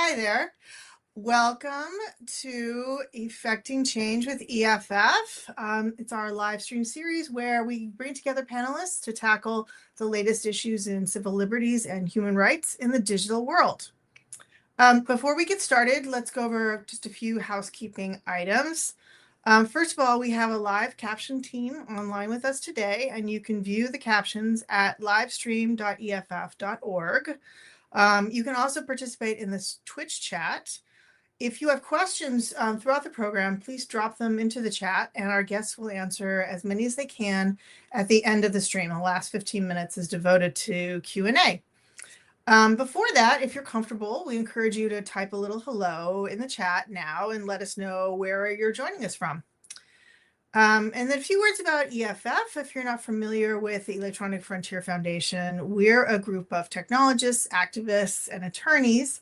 Hi there. Welcome to Effecting Change with EFF. It's our live stream series where we bring together panelists to tackle the latest issues in civil liberties and human rights in the digital world. Before we get started, let's go over just a few housekeeping items. First of all, we have a live caption team online with us today, and you can view the captions at livestream.eff.org. You can also participate in this Twitch chat. If you have questions throughout the program, please drop them into the chat and our guests will answer as many as they can at the end of the stream. The last 15 minutes is devoted to Q&A. Before that, if you're comfortable, we encourage you to type a little hello in the chat now and let us know where you're joining us from. And then a few words about EFF. If you're not familiar with the Electronic Frontier Foundation, we're a group of technologists, activists, and attorneys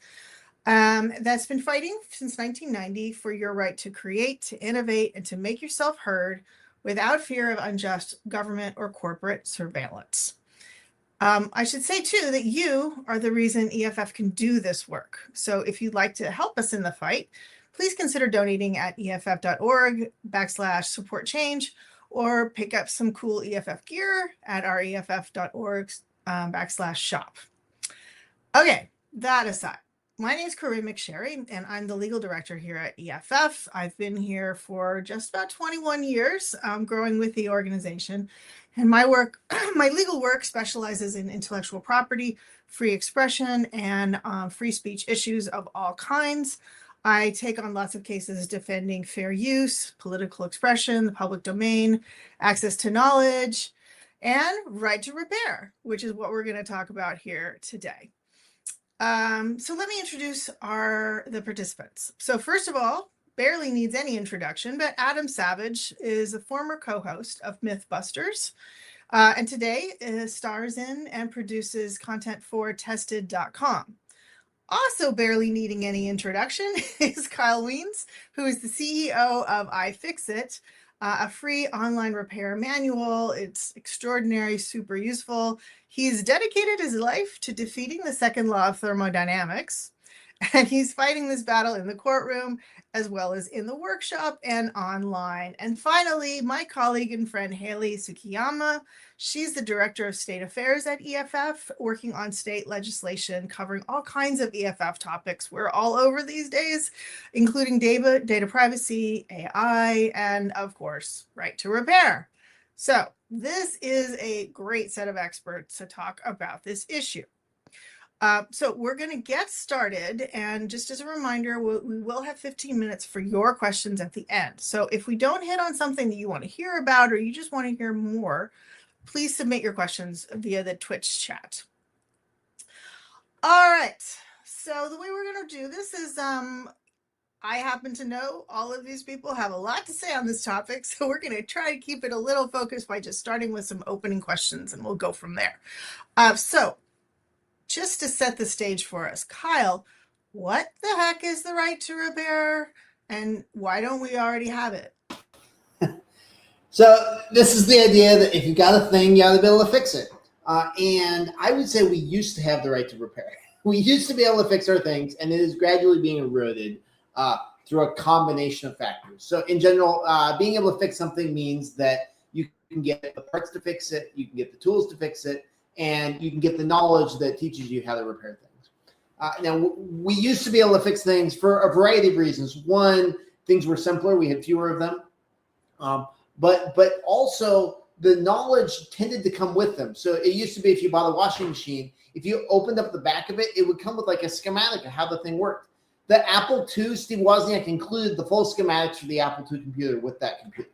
that's been fighting since 1990 for your right to create, to innovate, and to make yourself heard without fear of unjust government or corporate surveillance. I should say, too, that you are the reason EFF can do this work. So if you'd like to help us in the fight, please consider donating at eff.org/support change, or pick up some cool EFF gear at our eff.org/shop. Okay, that aside, my name is Corinne McSherry, and I'm the legal director here at EFF. I've been here for just about 21 years, growing with the organization. And my work, my legal work specializes in intellectual property, free expression, and free speech issues of all kinds. I take on lots of cases defending fair use, political expression, the public domain, access to knowledge, and right to repair, which is what we're going to talk about here today. So let me introduce the participants. So first of all, barely needs any introduction, but Adam Savage is a former co-host of Mythbusters, and today stars in and produces content for tested.com. Also barely needing any introduction is Kyle Wiens, who is the CEO of iFixit, a free online repair manual. It's extraordinary, super useful. He's dedicated his life to defeating the second law of thermodynamics, and he's fighting this battle in the courtroom as well as in the workshop and online. And finally, my colleague and friend Haley Tsukiyama. She's the director of state affairs at EFF, working on state legislation covering all kinds of EFF topics. We're all over these days, including data privacy, AI, and of course, right to repair. So this is a great set of experts to talk about this issue. So we're going to get started, and just as a reminder, we will have 15 minutes for your questions at the end. So if we don't hit on something that you want to hear about or you just want to hear more, please submit your questions via the Twitch chat. All right, so the way we're going to do this is I happen to know all of these people have a lot to say on this topic, so we're going to try to keep it a little focused by just starting with some opening questions, and we'll go from there. So just to set the stage for us, Kyle, what the heck is the right to repair, and why don't we already have it? So this is the idea that if you got a thing, you ought to be able to fix it. And I would say we used to have the right to repair. We used to be able to fix our things, and it is gradually being eroded through a combination of factors. So in general, being able to fix something means that you can get the parts to fix it, you can get the tools to fix it, and you can get the knowledge that teaches you how to repair things. Now, we used to be able to fix things for a variety of reasons. One, things were simpler. We had fewer of them. But also the knowledge tended to come with them. So it used to be if you bought a washing machine, if you opened up the back of it, it would come with like a schematic of how the thing worked. The Apple II, Steve Wozniak included the full schematics for the Apple II computer with that computer.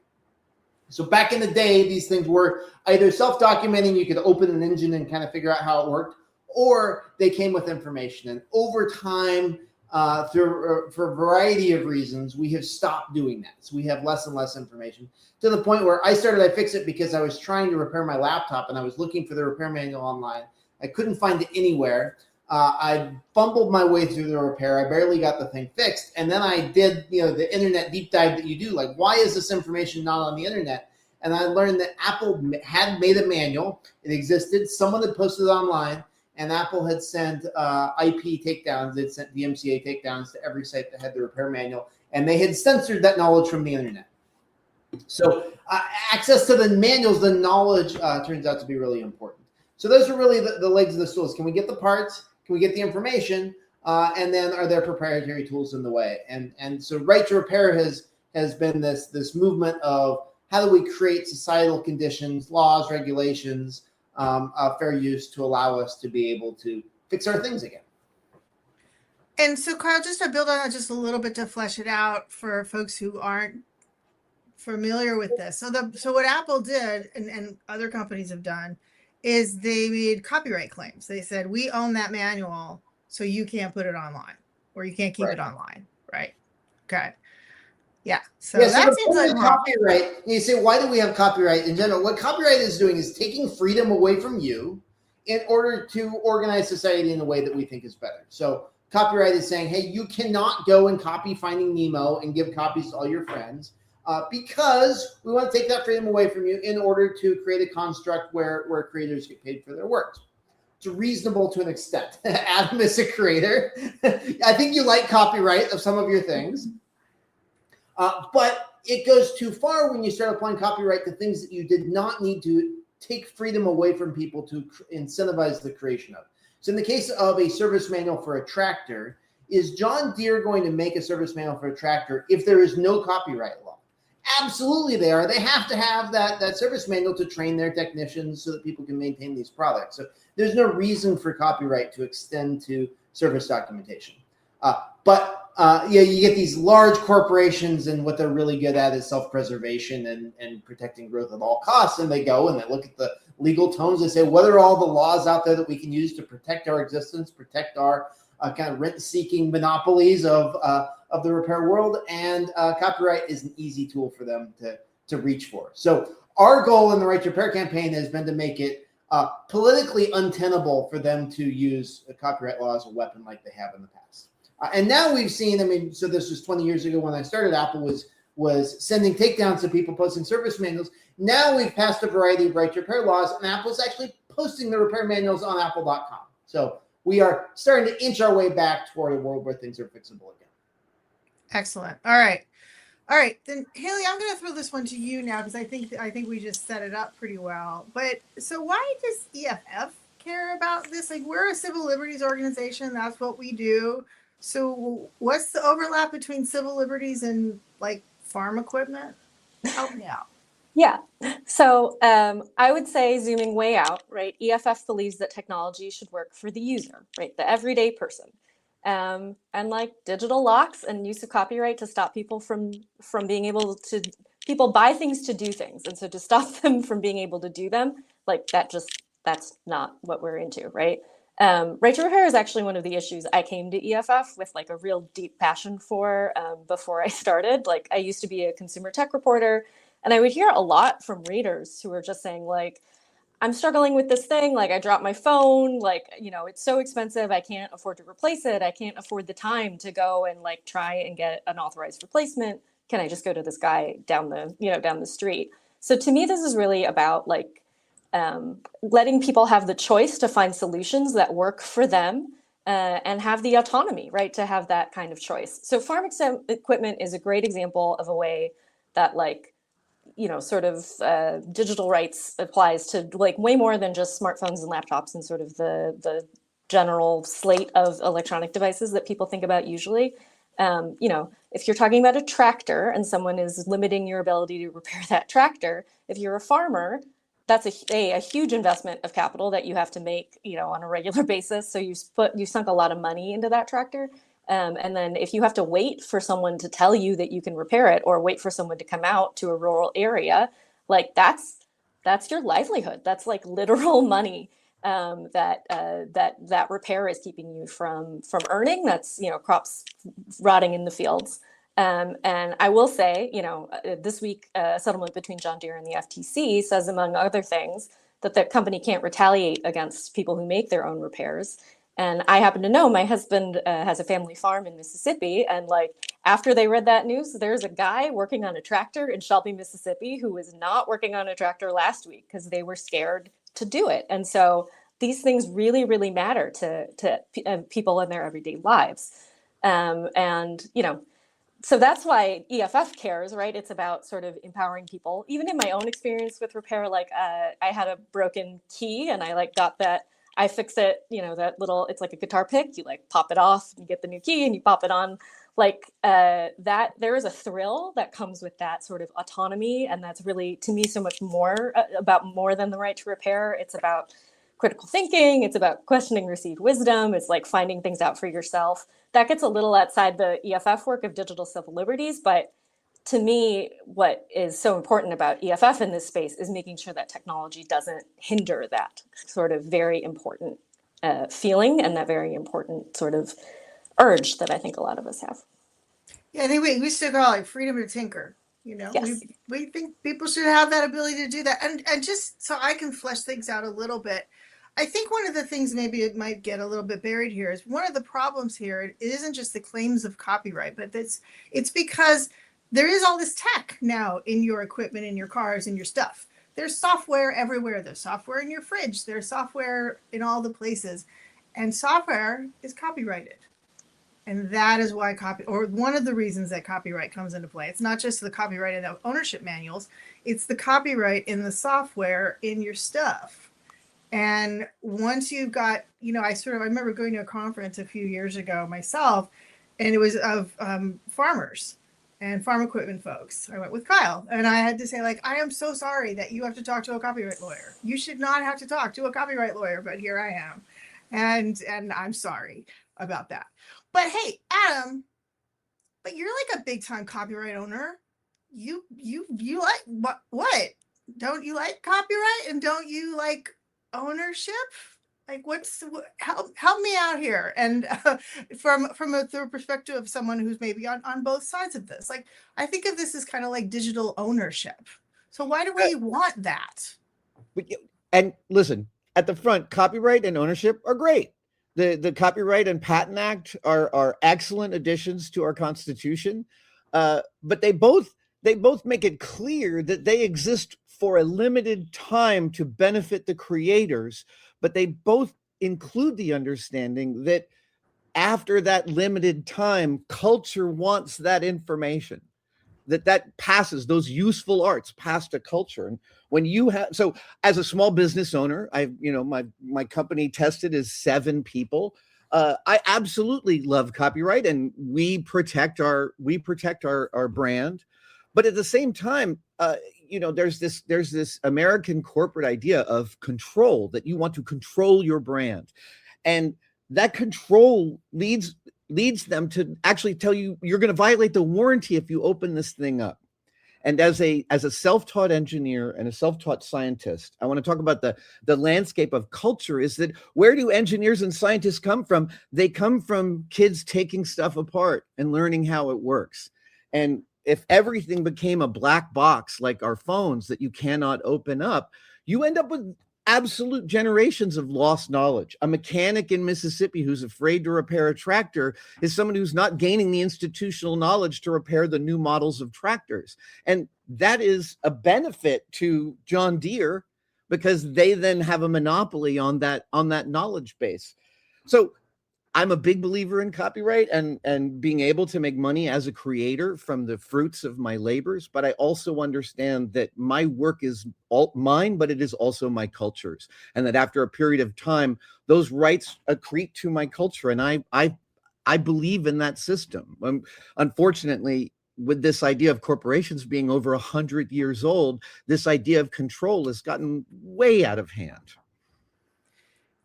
So back in the day, these things were either self-documenting, you could open an engine and kind of figure out how it worked, or they came with information. And over time, for a variety of reasons, we have stopped doing that. So we have less and less information, to the point where I started iFixit because I was trying to repair my laptop and I was looking for the repair manual online. I couldn't find it anywhere. I fumbled my way through the repair. I barely got the thing fixed. And then I did, the internet deep dive that you do. Like, why is this information not on the internet? And I learned that Apple had made a manual. It existed. Someone had posted it online. and Apple had sent IP takedowns. They'd sent DMCA takedowns to every site that had the repair manual, and they had censored that knowledge from the internet. So access to the manuals, the knowledge turns out to be really important. So those are really the legs of the stools. Can we get the parts? Can we get the information? And then are there proprietary tools in the way? And so right to repair has been this movement of how do we create societal conditions, laws, regulations, fair use to allow us to be able to fix our things again. And so, Kyle, just to build on that just a little bit to flesh it out for folks who aren't familiar with this. So what Apple did and other companies have done is they made copyright claims. They said, we own that manual, so you can't put it online or you can't keep it online. Right. Okay. Yeah. So that seems like copyright. You say, why do we have copyright in general? What copyright is doing is taking freedom away from you in order to organize society in a way that we think is better. So copyright is saying, hey, you cannot go and copy Finding Nemo and give copies to all your friends because we want to take that freedom away from you in order to create a construct where creators get paid for their works. It's reasonable to an extent. Adam is a creator. I think you like copyright of some of your things. But it goes too far when you start applying copyright to things that you did not need to take freedom away from people to incentivize the creation of. So in the case of a service manual for a tractor, is John Deere going to make a service manual for a tractor if there is no copyright law? Absolutely they are. They have to have that service manual to train their technicians so that people can maintain these products. So there's no reason for copyright to extend to service documentation. You get these large corporations, and what they're really good at is self-preservation and protecting growth at all costs. And they go and they look at the legal tones. They say, what are all the laws out there that we can use to protect our existence, protect our kind of rent-seeking monopolies of the repair world? And copyright is an easy tool for them to reach for. So our goal in the Right to Repair campaign has been to make it politically untenable for them to use copyright law as a weapon like they have in the past. And now we've seen, so this was 20 years ago when I started, Apple was sending takedowns to people posting service manuals. Now we've passed a variety of right to repair laws, and Apple's actually posting the repair manuals on apple.com. So we are starting to inch our way back toward a world where things are fixable again. Excellent. All right. Then Haley, I'm going to throw this one to you now because I think we just set it up pretty well. But so why does EFF care about this? Like, we're a civil liberties organization. That's what we do. So what's the overlap between civil liberties and like farm equipment? Help me out. Yeah. So I would say zooming way out, right? EFF believes that technology should work for the user, right? The everyday person. And like digital locks and use of copyright to stop people from being able to, people buy things to do things. And so to stop them from being able to do them, like that's not what we're into, right? Right to repair is actually one of the issues I came to EFF with like a real deep passion for before I started. Like I used to be a consumer tech reporter, and I would hear a lot from readers who were just saying like, I'm struggling with this thing. Like I dropped my phone, like, it's so expensive. I can't afford to replace it. I can't afford the time to go and like try and get an authorized replacement. Can I just go to this guy down the street? So to me, this is really about like, letting people have the choice to find solutions that work for them and have the autonomy, right, to have that kind of choice. So farm equipment is a great example of a way that like, sort of digital rights applies to like way more than just smartphones and laptops and sort of the general slate of electronic devices that people think about usually. If you're talking about a tractor and someone is limiting your ability to repair that tractor, if you're a farmer, that's a huge investment of capital that you have to make, on a regular basis. So you sunk a lot of money into that tractor. And then if you have to wait for someone to tell you that you can repair it or wait for someone to come out to a rural area, like that's your livelihood. That's like literal money that repair is keeping you from earning. That's, crops rotting in the fields. And I will say, this week, a settlement between John Deere and the FTC says, among other things, that the company can't retaliate against people who make their own repairs. And I happen to know my husband has a family farm in Mississippi. And like after they read that news, there's a guy working on a tractor in Shelby, Mississippi, who was not working on a tractor last week because they were scared to do it. And so these things really, really matter to people in their everyday lives. And, you know, so that's why EFF cares, right? It's about sort of empowering people. Even in my own experience with repair, like I had a broken key and I like got that, I fix it, you know, that little, it's like a guitar pick, you like pop it off, you get the new key and you pop it on. Like that, there is a thrill that comes with that sort of autonomy. And that's really, to me, so much more about more than the right to repair. It's about critical thinking. It's about questioning received wisdom. It's like finding things out for yourself. That gets a little outside the EFF work of digital civil liberties, but to me, what is so important about EFF in this space is making sure that technology doesn't hinder that sort of very important feeling and that very important sort of urge that I think a lot of us have. Yeah, I think we used to call it freedom to tinker. You know, Yes. we think people should have that ability to do that. And just so I can flesh things out a little bit, I think one of the things maybe it might get a little bit buried here is one of the problems here, it isn't just the claims of copyright, but it's because there is all this tech now in your equipment, in your cars, in your stuff. There's software everywhere. There's software in your fridge. There's software in all the places. And software is copyrighted. And that is why or one of the reasons that copyright comes into play. It's not just the copyright in the ownership manuals, it's the copyright in the software in your stuff. And once you've got, you know, I remember going to a conference a few years ago myself, and it was of farmers and farm equipment folks. I went with Kyle, and I had to say, like, I am so sorry that you have to talk to a copyright lawyer. You should not have to talk to a copyright lawyer, but here I am. And I'm sorry about that. But hey, Adam, but you're like a big time copyright owner. You like what? Don't you like copyright and don't you like ownership? Like help me out here. And from the perspective of someone who's maybe on both sides of this, like I think of this as kind of like digital ownership. So why do we want that? And listen, at the front, copyright and ownership are great. The Copyright and Patent Act are excellent additions to our Constitution, but they both make it clear that they exist for a limited time to benefit the creators, but they both include the understanding that after that limited time, culture wants that information. That passes, those useful arts pass to culture. And when you have, so as a small business owner, my company tested is 7 people. I absolutely love copyright, and we protect our brand. But at the same time, there's this American corporate idea of control, that you want to control your brand, and that control leads them to actually tell you you're going to violate the warranty if you open this thing up. And as a self-taught engineer and a self-taught scientist, I want to talk about the landscape of culture. Is that where do engineers and scientists come from? They come from kids taking stuff apart and learning how it works. And if everything became a black box like our phones that you cannot open up, you end up with absolute generations of lost knowledge. A mechanic in Mississippi who's afraid to repair a tractor is someone who's not gaining the institutional knowledge to repair the new models of tractors. And that is a benefit to John Deere because they then have a monopoly on that knowledge base. So I'm a big believer in copyright and being able to make money as a creator from the fruits of my labors. But I also understand that my work is all mine, but it is also my culture's. And that after a period of time, those rights accrete to my culture. And I believe in that system. Unfortunately, with this idea of corporations being over 100 years old, this idea of control has gotten way out of hand.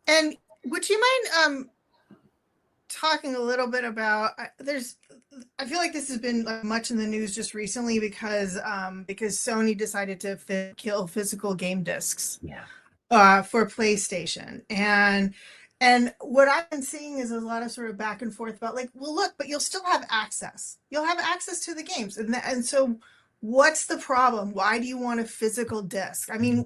And would you mind talking a little bit about I feel like this has been much in the news just recently because Sony decided to kill physical game discs for PlayStation, and what I've been seeing is a lot of sort of back and forth about like, well, look, but you'll still have access. You'll have access to the games, and so what's the problem? Why do you want a physical disc? I mean,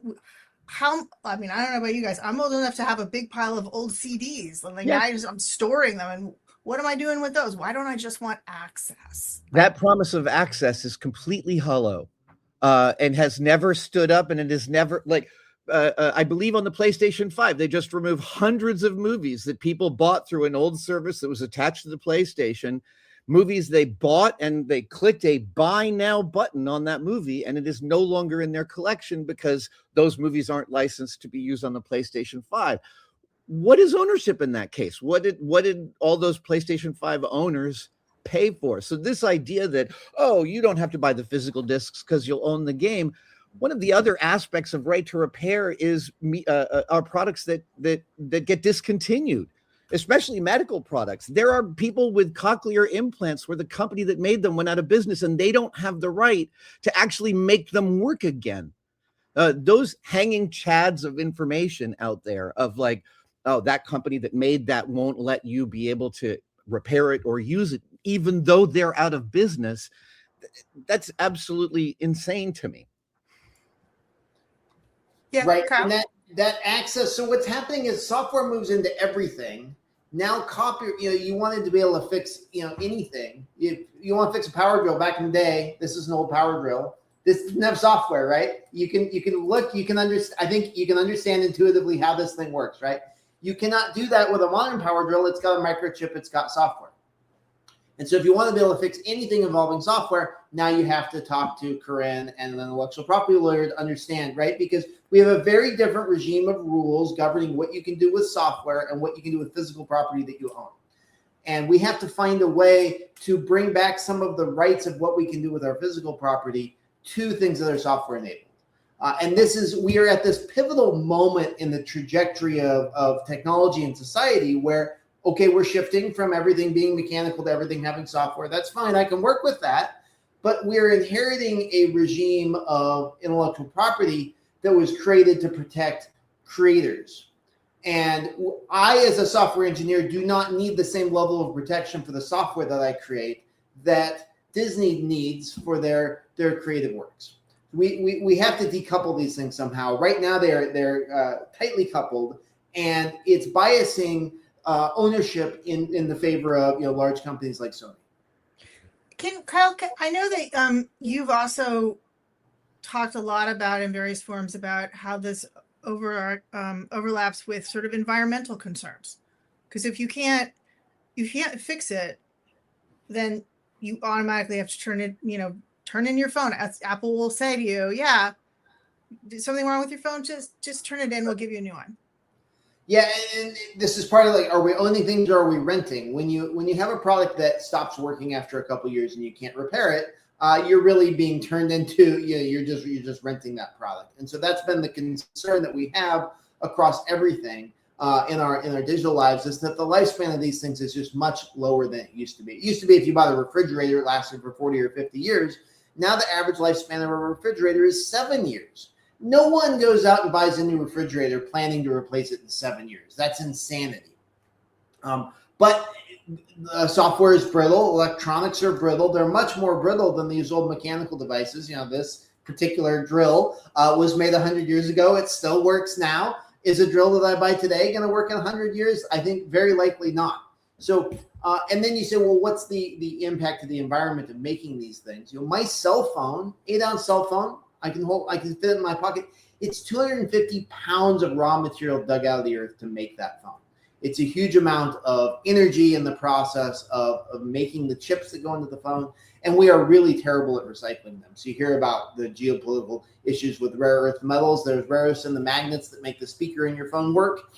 I don't know about you guys. I'm old enough to have a big pile of old CDs. And I'm storing them. And what am I doing with those? Why don't I just want access? That promise of access is completely hollow and has never stood up. And it is never I believe on the PlayStation 5, they just removed hundreds of movies that people bought through an old service that was attached to the PlayStation. Movies they bought, and they clicked a buy now button on that movie, and it is no longer in their collection because those movies aren't licensed to be used on the PlayStation 5. What is ownership in that case? What did all those PlayStation 5 owners pay for? So this idea that, oh, you don't have to buy the physical discs because you'll own the game. One of the other aspects of right to repair is our products that get discontinued, especially medical products. There are people with cochlear implants where the company that made them went out of business, and they don't have the right to actually make them work again. Those hanging chads of information out there of like, oh, that company that made that won't let you be able to repair it or use it, even though they're out of business. That's absolutely insane to me. Yeah, Right. Kyle? And that access. So what's happening is software moves into everything. Now you wanted to be able to fix, anything. If you want to fix a power drill back in the day, this is an old power drill. This didn't have software, right? You can look, you can understand. I think you can understand intuitively how this thing works, right? You cannot do that with a modern power drill. It's got a microchip, it's got software. And so if you want to be able to fix anything involving software, now you have to talk to Corinne and an intellectual property lawyer to understand, right? Because we have a very different regime of rules governing what you can do with software and what you can do with physical property that you own. And we have to find a way to bring back some of the rights of what we can do with our physical property to things that are software enabled. And we are at this pivotal moment in the trajectory of technology and society where, okay, we're shifting from everything being mechanical to everything having software. That's fine. I can work with that. But we're inheriting a regime of intellectual property that was created to protect creators. And I, as a software engineer, do not need the same level of protection for the software that I create that Disney needs for their creative works. We have to decouple these things somehow. Right now, they're tightly coupled, and it's biasing ownership in the favor of large companies like Sony. Kyle, I know that you've also talked a lot about in various forms about how this overlaps with sort of environmental concerns. Because if you can't fix it, then you automatically have to turn in your phone. As Apple will say to you, yeah, there's something wrong with your phone, just turn it in, we'll give you a new one. Yeah, and this is part of like, are we owning things or are we renting? When you have a product that stops working after a couple of years and you can't repair it, you're really being turned into, you're just renting that product. And so that's been the concern that we have across everything in our digital lives, is that the lifespan of these things is just much lower than it used to be. It used to be if you bought a refrigerator, it lasted for 40 or 50 years. Now the average lifespan of a refrigerator is 7 years. No one goes out and buys a new refrigerator planning to replace it in 7 years. That's insanity. But software is brittle. Electronics are brittle. They're much more brittle than these old mechanical devices. This particular drill was made 100 years ago. It still works now. Is a drill that I buy today going to work in 100 years? I think very likely not. So, and then you say, well, what's the impact to the environment of making these things? My cell phone, 8-ounce cell phone, I can fit it in my pocket. It's 250 pounds of raw material dug out of the earth to make that phone. It's a huge amount of energy in the process of making the chips that go into the phone. And we are really terrible at recycling them. So you hear about the geopolitical issues with rare earth metals. There's rare earths in the magnets that make the speaker in your phone work.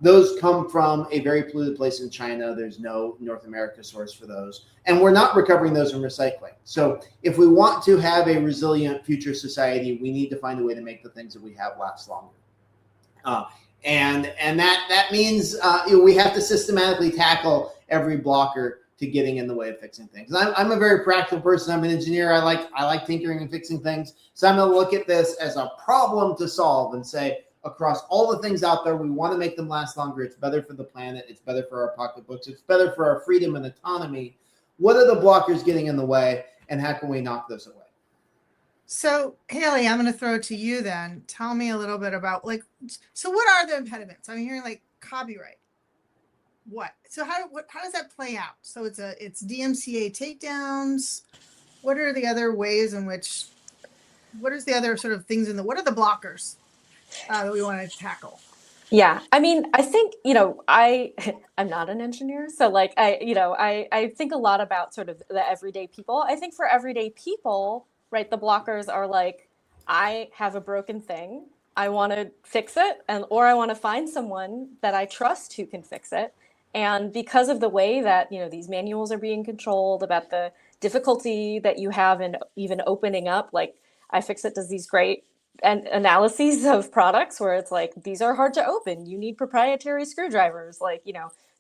Those come from a very polluted place in China. There's no North America source for those. And we're not recovering those in recycling. So if we want to have a resilient future society, we need to find a way to make the things that we have last longer. And that means we have to systematically tackle every blocker to getting in the way of fixing things. I'm a very practical person. I'm an engineer. I like tinkering and fixing things. So I'm going to look at this as a problem to solve and say, across all the things out there, we want to make them last longer. It's better for the planet. It's better for our pocketbooks. It's better for our freedom and autonomy. What are the blockers getting in the way, and how can we knock those away? So, Haley, I'm going to throw it to you then. Tell me a little bit about so what are the impediments? I'm hearing like copyright. What? So how does that play out? So it's DMCA takedowns. What are the other ways in which, what is the other sort of things what are the blockers? that we want to tackle? Yeah, I mean, I think, I'm not an engineer, so like I think a lot about sort of the everyday people. I think for everyday people, right, the blockers are like, I have a broken thing, I want to fix it, or I want to find someone that I trust who can fix it. And because of the way that, these manuals are being controlled, about the difficulty that you have in even opening up, like iFixit does these great and analyses of products where it's like, these are hard to open, you need proprietary screwdrivers, like,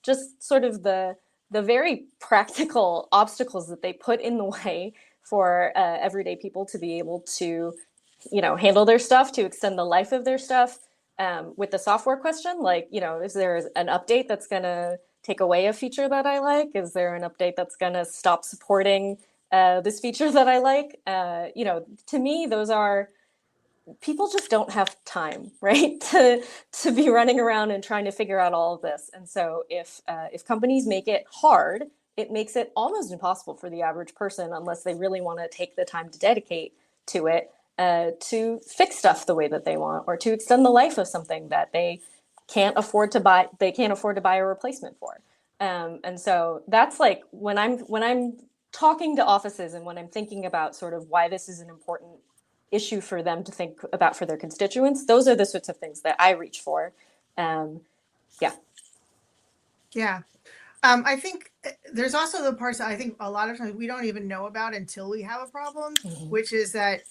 just sort of the very practical obstacles that they put in the way for everyday people to be able to handle their stuff, to extend the life of their stuff. With the software question, like, is there an update that's going to take away a feature that I like? Is there an update that's going to stop supporting this feature that I like? To me, those are, people just don't have time, right, to be running around and trying to figure out all of this. And so if companies make it hard, it makes it almost impossible for the average person, unless they really want to take the time to dedicate to it, to fix stuff the way that they want, or to extend the life of something that they can't afford to buy. They can't afford to buy a replacement for. And so that's like, when I'm talking to offices and when I'm thinking about sort of why this is an important issue for them to think about for their constituents, those are the sorts of things that I reach for. Yeah. I think there's also the parts that I think a lot of times we don't even know about until we have a problem, which is that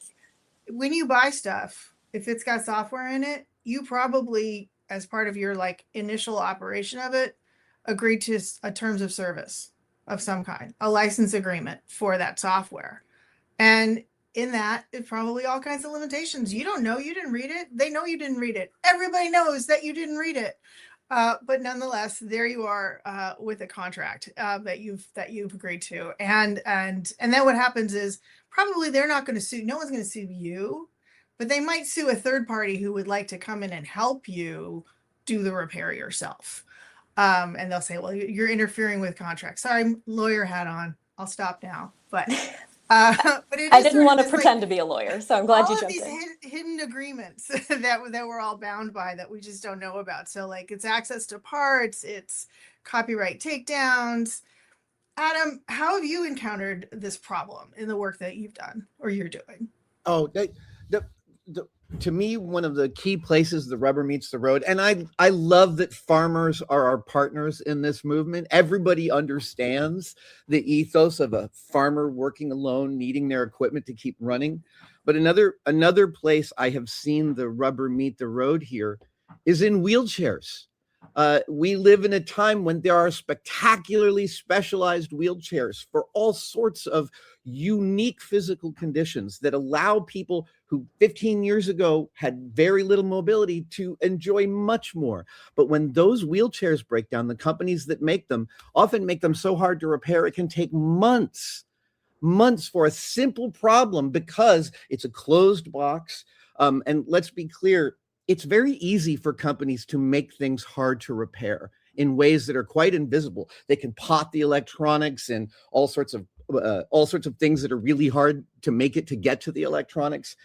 when you buy stuff, if it's got software in it, you probably, as part of your like initial operation of it, agreed to a terms of service of some kind, a license agreement for that software. And in that, it's probably all kinds of limitations. You don't know, you didn't read it. They know you didn't read it. Everybody knows that you didn't read it. But nonetheless, there you are with a contract that you've agreed to. And then what happens is probably they're not going to sue. No one's going to sue you, but they might sue a third party who would like to come in and help you do the repair yourself. And they'll say, well, you're interfering with contracts. Sorry, lawyer hat on. I'll stop now. But but I didn't want to pretend to be a lawyer, so I'm glad you jumped in. All of these hidden agreements that we're all bound by that we just don't know about. So like, it's access to parts, it's copyright takedowns. Adam, how have you encountered this problem in the work that you've done or you're doing? Oh, to me, one of the key places the rubber meets the road, and I love that farmers are our partners in this movement. Everybody understands the ethos of a farmer working alone, needing their equipment to keep running. But another place I have seen the rubber meet the road here is in wheelchairs. We live in a time when there are spectacularly specialized wheelchairs for all sorts of unique physical conditions that allow people who 15 years ago had very little mobility to enjoy much more. But when those wheelchairs break down, the companies that make them often make them so hard to repair, it can take months for a simple problem because it's a closed box. And let's be clear, it's very easy for companies to make things hard to repair in ways that are quite invisible. They can pot the electronics and all sorts of things that are really hard to make it to get to the electronics.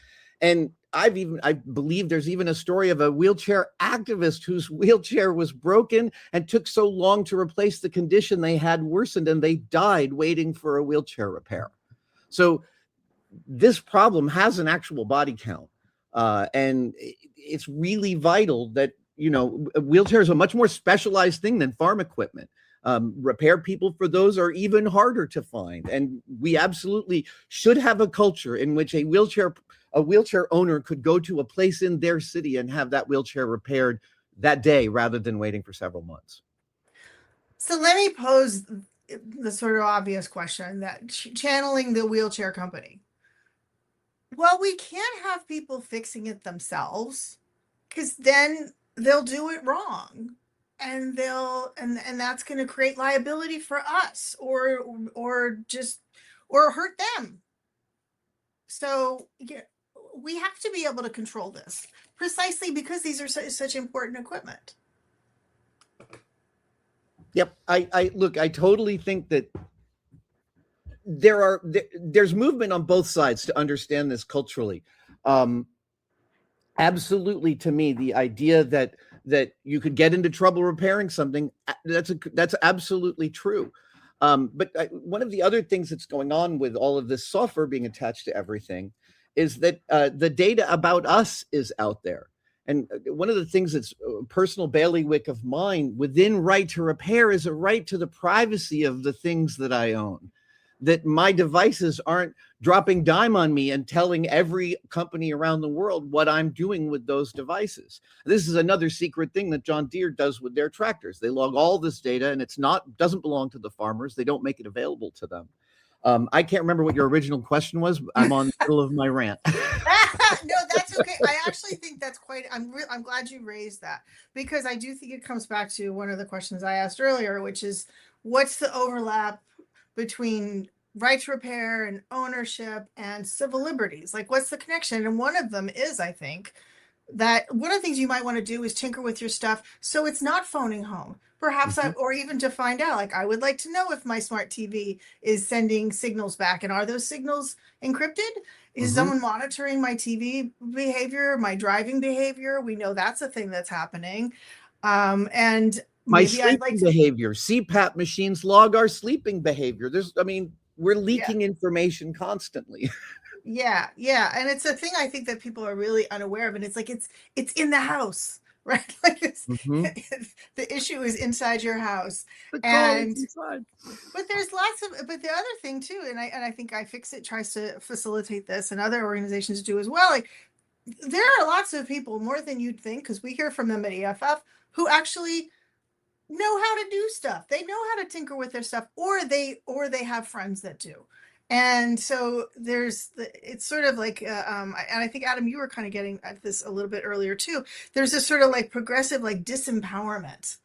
And I believe there's even a story of a wheelchair activist whose wheelchair was broken and took so long to replace the condition they had worsened, and they died waiting for a wheelchair repair. So this problem has an actual body count. And it's really vital that, a wheelchair is a much more specialized thing than farm equipment. Repair people for those are even harder to find. And we absolutely should have a culture in which a wheelchair owner could go to a place in their city and have that wheelchair repaired that day rather than waiting for several months. So let me pose the sort of obvious question that channeling the wheelchair company. Well, we can't have people fixing it themselves because then they'll do it wrong and that's going to create liability for us or hurt them. So yeah, we have to be able to control this precisely because these are such important equipment. Yep. I totally think that there's movement on both sides to understand this culturally. Absolutely, to me, the idea that you could get into trouble repairing something, that's absolutely true. But one of the other things that's going on with all of this software being attached to everything is that the data about us is out there. And one of the things that's a personal bailiwick of mine within right to repair is a right to the privacy of the things that I own. That my devices aren't dropping dime on me and telling every company around the world what I'm doing with those devices. This is another secret thing that John Deere does with their tractors. They log all this data, and doesn't belong to the farmers. They don't make it available to them. I can't remember what your original question was. I'm on the middle of my rant. No, that's okay. I actually think that's I'm glad you raised that, because I do think it comes back to one of the questions I asked earlier, which is what's the overlap between right to repair and ownership and civil liberties? Like, what's the connection? And one of them is, I think, that one of the things you might want to do is tinker with your stuff so it's not phoning home. Perhaps or even to find out, like, I would like to know if my smart TV is sending signals back, and are those signals encrypted? Is someone monitoring my TV behavior, my driving behavior? We know that's a thing that's happening. And my maybe I'd like sleeping to behavior. CPAP machines log our sleeping behavior. We're leaking information constantly. Yeah, and it's a thing I think that people are really unaware of, and it's like it's in the house, right? Like the issue is inside your house, but there's but the other thing too, and I think iFixit tries to facilitate this, and other organizations do as well. Like, there are lots of people, more than you'd think, because we hear from them at EFF, who actually know how to do stuff. They know how to tinker with their stuff, or they have friends that do. And so it's sort of like, and I think, Adam, you were kind of getting at this a little bit earlier too. There's this sort of like progressive, like, disempowerment,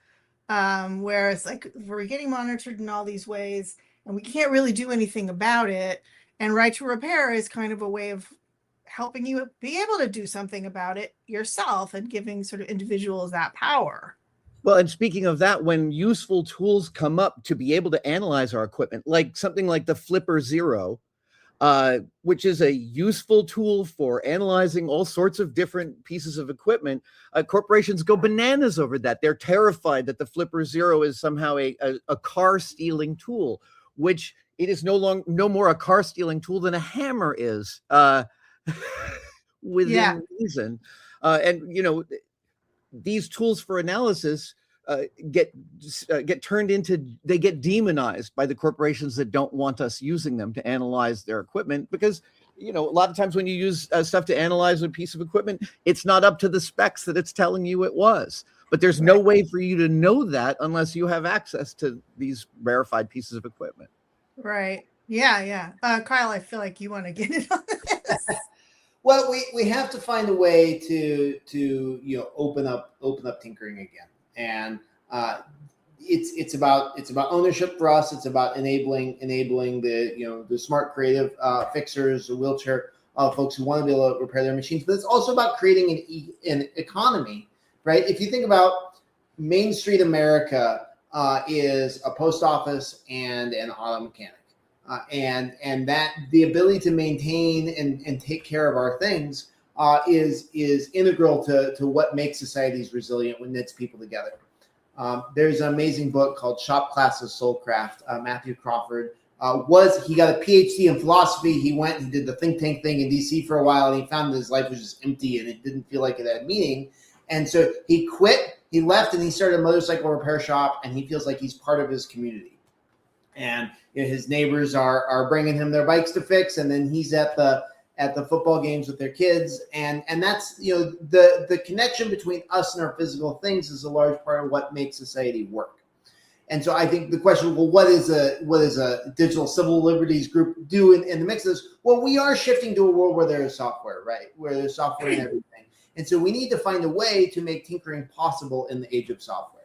where it's like we're getting monitored in all these ways and we can't really do anything about it. And right to repair is kind of a way of helping you be able to do something about it yourself and giving sort of individuals that power. Well, and speaking of that, when useful tools come up to be able to analyze our equipment, like something like the Flipper Zero, which is a useful tool for analyzing all sorts of different pieces of equipment, corporations go bananas over that. They're terrified that the Flipper Zero is somehow a car stealing tool, which it is no more a car stealing tool than a hammer is, within reason. And these tools for analysis get turned into, they get demonized by the corporations that don't want us using them to analyze their equipment, because a lot of times when you use stuff to analyze a piece of equipment, it's not up to the specs that it's telling you it was. But there's no way for you to know that unless you have access to these rarefied pieces of equipment. Right. Yeah. Kyle, I feel like you want to get in on this. Well, we have to find a way to open up tinkering again, and it's about ownership for us. It's about enabling the smart, creative fixers, the wheelchair folks who want to be able to repair their machines. But it's also about creating an economy, right? If you think about Main Street America, is a post office and an auto mechanic. And that the ability to maintain and take care of our things is integral to what makes societies resilient, when knits people together. There's an amazing book called Shop Class of Soulcraft. Matthew Crawford he got a PhD in philosophy. He did the think tank thing in DC for a while, and he found that his life was just empty and it didn't feel like it had meaning. And so he quit, he left, and he started a motorcycle repair shop, and he feels like he's part of his community. And his neighbors are bringing him their bikes to fix, and then he's at the football games with their kids, and that's the connection between us and our physical things is a large part of what makes society work. And so I think the question, well, what is a digital civil liberties group do in the mix of this? Well, we are shifting to a world where there is software, right? Where there's software in everything, and so we need to find a way to make tinkering possible in the age of software.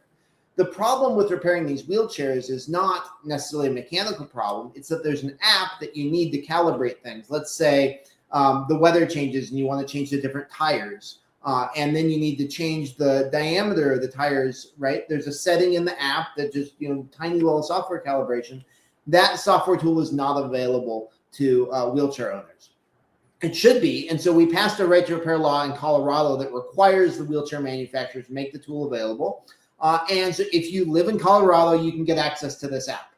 The problem with repairing these wheelchairs is not necessarily a mechanical problem. It's that there's an app that you need to calibrate things. Let's say the weather changes and you want to change the different tires. And then you need to change the diameter of the tires, right? There's a setting in the app that just, tiny little software calibration. That software tool is not available to wheelchair owners. It should be. And so we passed a right to repair law in Colorado that requires the wheelchair manufacturers to make the tool available. And so if you live in Colorado, you can get access to this app.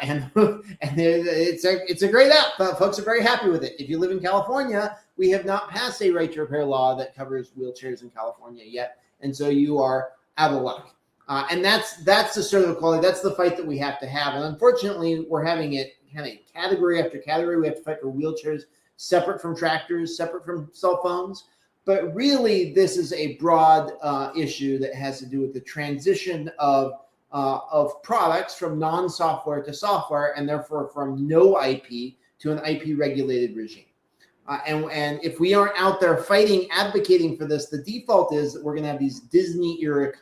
And it's a great app. Folks are very happy with it. If you live in California, we have not passed a right to repair law that covers wheelchairs in California yet. And so you are out of luck. And that's the sort of quality. That's the fight that we have to have. And unfortunately, we're having it kind of category after category. We have to fight for wheelchairs separate from tractors, separate from cell phones. But really, this is a broad issue that has to do with the transition of products from non-software to software, and therefore from no IP to an IP-regulated regime. And if we aren't out there fighting, advocating for this, the default is that we're going to have these Disney-era,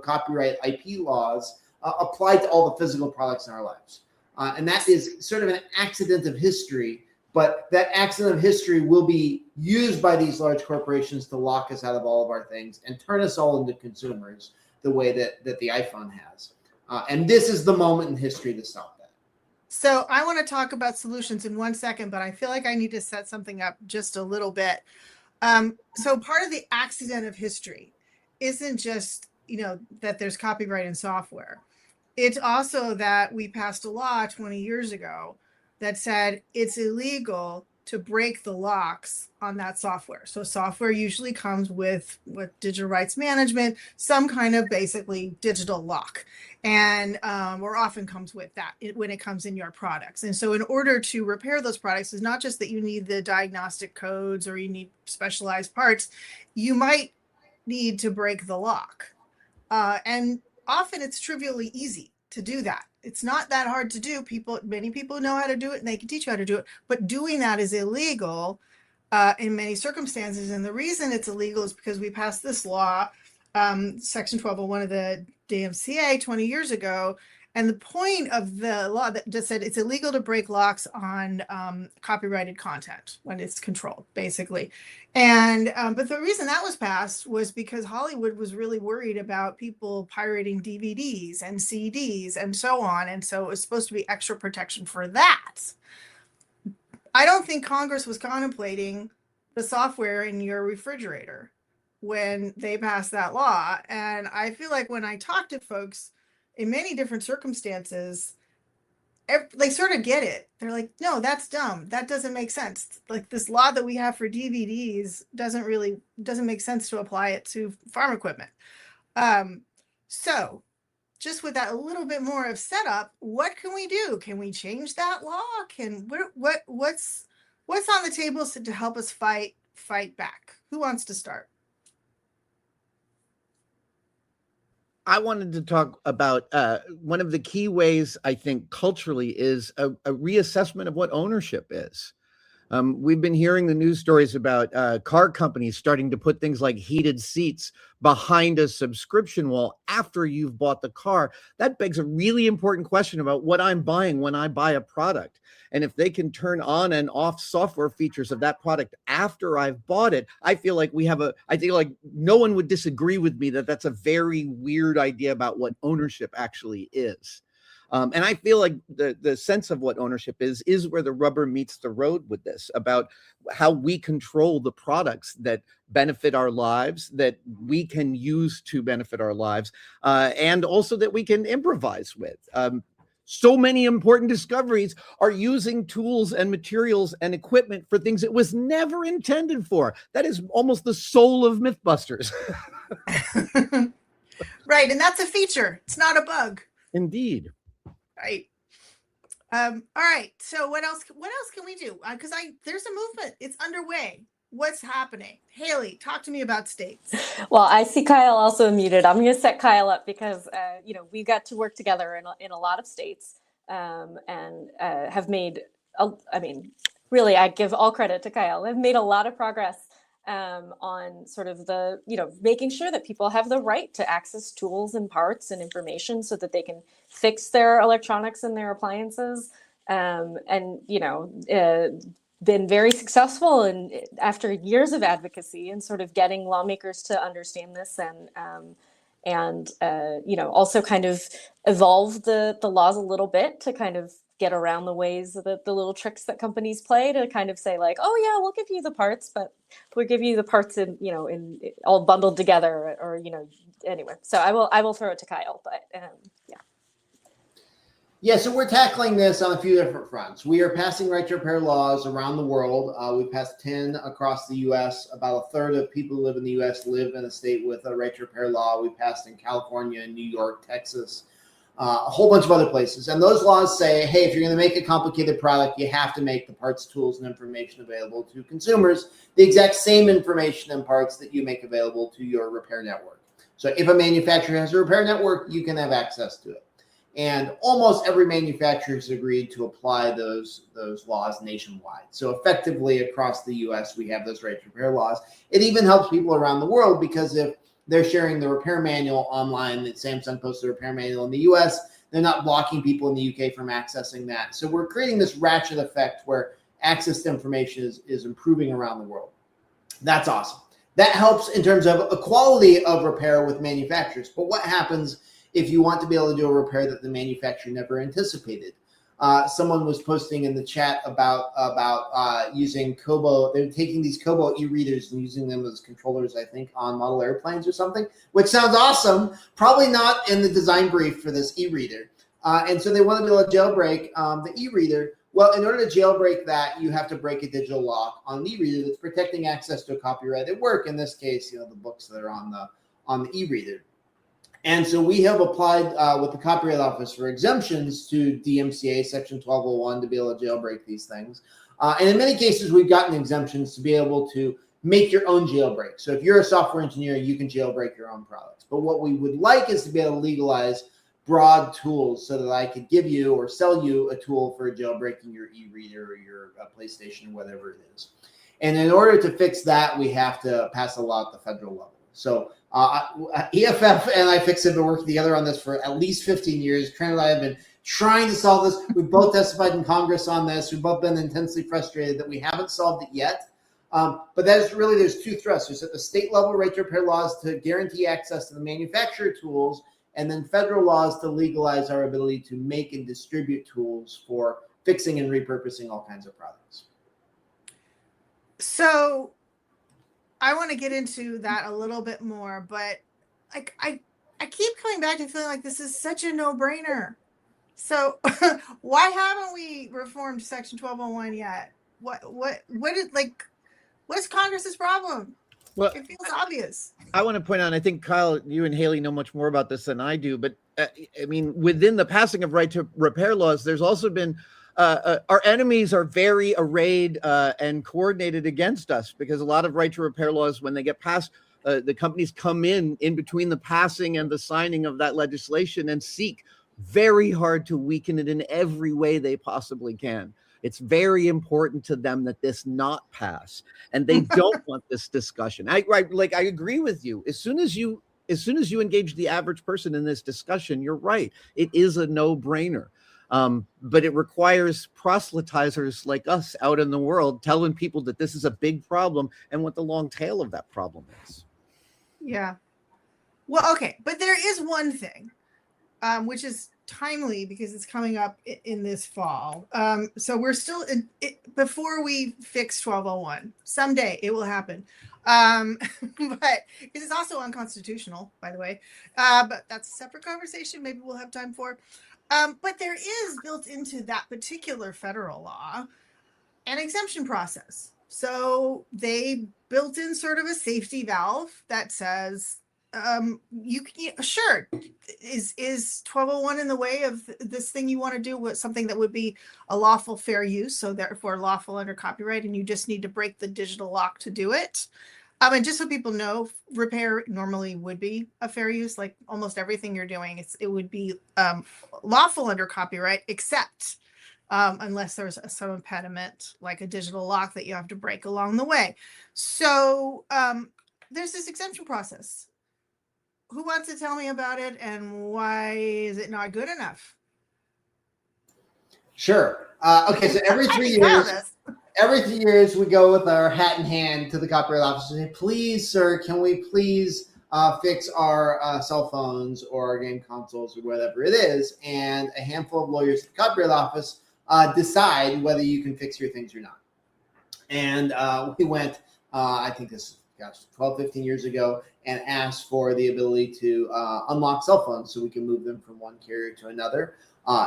copyright IP laws applied to all the physical products in our lives. And that is sort of an accident of history. But that accident of history will be used by these large corporations to lock us out of all of our things and turn us all into consumers the way that the iPhone has. And this is the moment in history to stop that. So I want to talk about solutions in 1 second, but I feel like I need to set something up just a little bit. So part of the accident of history isn't just, that there's copyright in software. It's also that we passed a law 20 years ago that said it's illegal to break the locks on that software. So software usually comes with digital rights management, some kind of basically digital lock, and or often comes with that when it comes in your products. And so in order to repair those products, it's not just that you need the diagnostic codes or you need specialized parts, you might need to break the lock. And often it's trivially easy to do that. It's not that hard to do. Many people know how to do it and they can teach you how to do it, but doing that is illegal in many circumstances. And the reason it's illegal is because we passed this law, Section 1201 of the DMCA 20 years ago. And the point of the law that just said it's illegal to break locks on copyrighted content when it's controlled, basically. And but the reason that was passed was because Hollywood was really worried about people pirating DVDs and CDs and so on. And so it was supposed to be extra protection for that. I don't think Congress was contemplating the software in your refrigerator when they passed that law. And I feel like when I talk to folks in many different circumstances, they sort of get it. They're like, no, that's dumb. That doesn't make sense. Like this law that we have for DVDs doesn't make sense to apply it to farm equipment. So just with that a little bit more of setup, what can we do? Can we change that law? What's on the table to help us fight back? Who wants to start? I wanted to talk about one of the key ways I think culturally is a reassessment of what ownership is. We've been hearing the news stories about car companies starting to put things like heated seats behind a subscription wall after you've bought the car. That begs a really important question about what I'm buying when I buy a product. And if they can turn on and off software features of that product after I've bought it, I feel like I think like no one would disagree with me that that's a very weird idea about what ownership actually is. And I feel like the sense of what ownership is where the rubber meets the road with this, about how we control the products that benefit our lives, that we can use to benefit our lives, and also that we can improvise with. So many important discoveries are using tools and materials and equipment for things it was never intended for. That is almost the soul of Mythbusters. Right. And that's a feature. It's not a bug. Indeed. Right. All right. So what else can we do? Because there's a movement. It's underway. What's happening? Haley, talk to me about states. Well, I see Kyle also muted. I'm going to set Kyle up because, we got to work together in a lot of states and have made, really, I give all credit to Kyle. Have made a lot of progress on sort of the, making sure that people have the right to access tools and parts and information so that they can fix their electronics and their appliances. Been very successful and after years of advocacy and sort of getting lawmakers to understand this and also kind of evolve the laws a little bit to kind of get around the ways that the little tricks that companies play to kind of say like, oh yeah, we'll give you the parts, but we'll give you the parts in, in all bundled together, or, anyway. So I will throw it to Kyle, but yeah. Yeah, so we're tackling this on a few different fronts. We are passing right to repair laws around the world. We've passed 10 across the U.S. About a third of people who live in the U.S. live in a state with a right to repair law. We passed in California, New York, Texas, a whole bunch of other places. And those laws say, hey, if you're going to make a complicated product, you have to make the parts, tools, and information available to consumers, the exact same information and parts that you make available to your repair network. So if a manufacturer has a repair network, you can have access to it. And almost every manufacturer has agreed to apply those laws nationwide. So effectively across the U.S., we have those right to repair laws. It even helps people around the world, because if they're sharing the repair manual online that Samsung posted the repair manual in the U.S., they're not blocking people in the U.K. from accessing that. So we're creating this ratchet effect where access to information is improving around the world. That's awesome. That helps in terms of equality of repair with manufacturers. But what happens if you want to be able to do a repair that the manufacturer never anticipated? Someone was posting in the chat about using Kobo. They're taking these Kobo e-readers and using them as controllers, I think, on model airplanes or something, which sounds awesome. Probably not in the design brief for this e-reader. And so they want to be able to jailbreak the e-reader. Well, in order to jailbreak that, you have to break a digital lock on an e-reader that's protecting access to a copyrighted work. In this case, the books that are on the e-reader. And so we have applied with the Copyright Office for exemptions to DMCA Section 1201 to be able to jailbreak these things. And in many cases, we've gotten exemptions to be able to make your own jailbreak. So if you're a software engineer, you can jailbreak your own products. But what we would like is to be able to legalize broad tools so that I could give you or sell you a tool for jailbreaking your e-reader or your PlayStation, whatever it is. And in order to fix that, we have to pass a law at the federal level. So EFF and iFix have been working together on this for at least 15 years. Trent and I have been trying to solve this. We've both testified in Congress on this. We've both been intensely frustrated that we haven't solved it yet. But there's two thrusts. There's at the state level right to repair laws to guarantee access to the manufacturer tools, and then federal laws to legalize our ability to make and distribute tools for fixing and repurposing all kinds of products. So I want to get into that a little bit more, but I keep coming back to feeling like this is such a no-brainer. So why haven't we reformed Section 1201 yet? What's Congress's problem? Well, it feels obvious. I want to point out, I think, Kyle, you and Haley know much more about this than I do, but I mean, within the passing of right to repair laws, there's also been our enemies are very arrayed and coordinated against us, because a lot of right to repair laws, when they get passed, the companies come in between the passing and the signing of that legislation and seek very hard to weaken it in every way they possibly can. It's very important to them that this not pass, and they don't want this discussion. I agree with you. As soon as you engage the average person in this discussion, you're right. It is a no-brainer. But it requires proselytizers like us out in the world telling people that this is a big problem and what the long tail of that problem is. Yeah. Well, okay. But there is one thing, which is timely because it's coming up in this fall. So we're still before we fix 1201. Someday it will happen. But because it's also unconstitutional, by the way. But that's a separate conversation. Maybe we'll have time for. But there is built into that particular federal law an exemption process. So they built in sort of a safety valve that says, sure, is 1201 in the way of this thing you want to do with something that would be a lawful fair use, so therefore lawful under copyright, and you just need to break the digital lock to do it. And just so people know, repair normally would be a fair use. Like almost everything you're doing, it would be lawful under copyright, except unless there's some impediment, like a digital lock that you have to break along the way. So there's this exemption process. Who wants to tell me about it, and why is it not good enough? Sure. Okay, so every 3 years, we go with our hat in hand to the Copyright Office and say, please, sir, can we please fix our cell phones or our game consoles or whatever it is? And a handful of lawyers at the Copyright Office decide whether you can fix your things or not. And we went, I think this, 12, 15 years ago, and asked for the ability to unlock cell phones so we can move them from one carrier to another.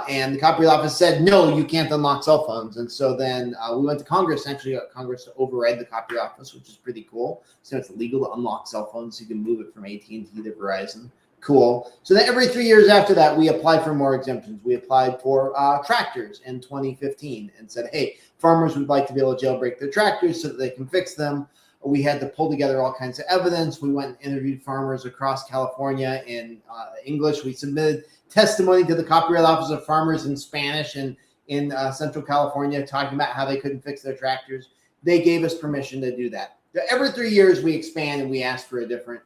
And the Copyright Office said, no, you can't unlock cell phones. And so then we went to Congress and actually got Congress to override the Copyright Office, which is pretty cool. So it's illegal to unlock cell phones. So you can move it from AT&T to Verizon. Cool. So then every 3 years after that, we applied for more exemptions. We applied for tractors in 2015 and said, hey, farmers would like to be able to jailbreak their tractors so that they can fix them. We had to pull together all kinds of evidence. We went and interviewed farmers across California in English. We submitted testimony to the Copyright Office of Farmers in Spanish and in Central California, talking about how they couldn't fix their tractors. They gave us permission to do that. Every 3 years, we expand and we ask for a different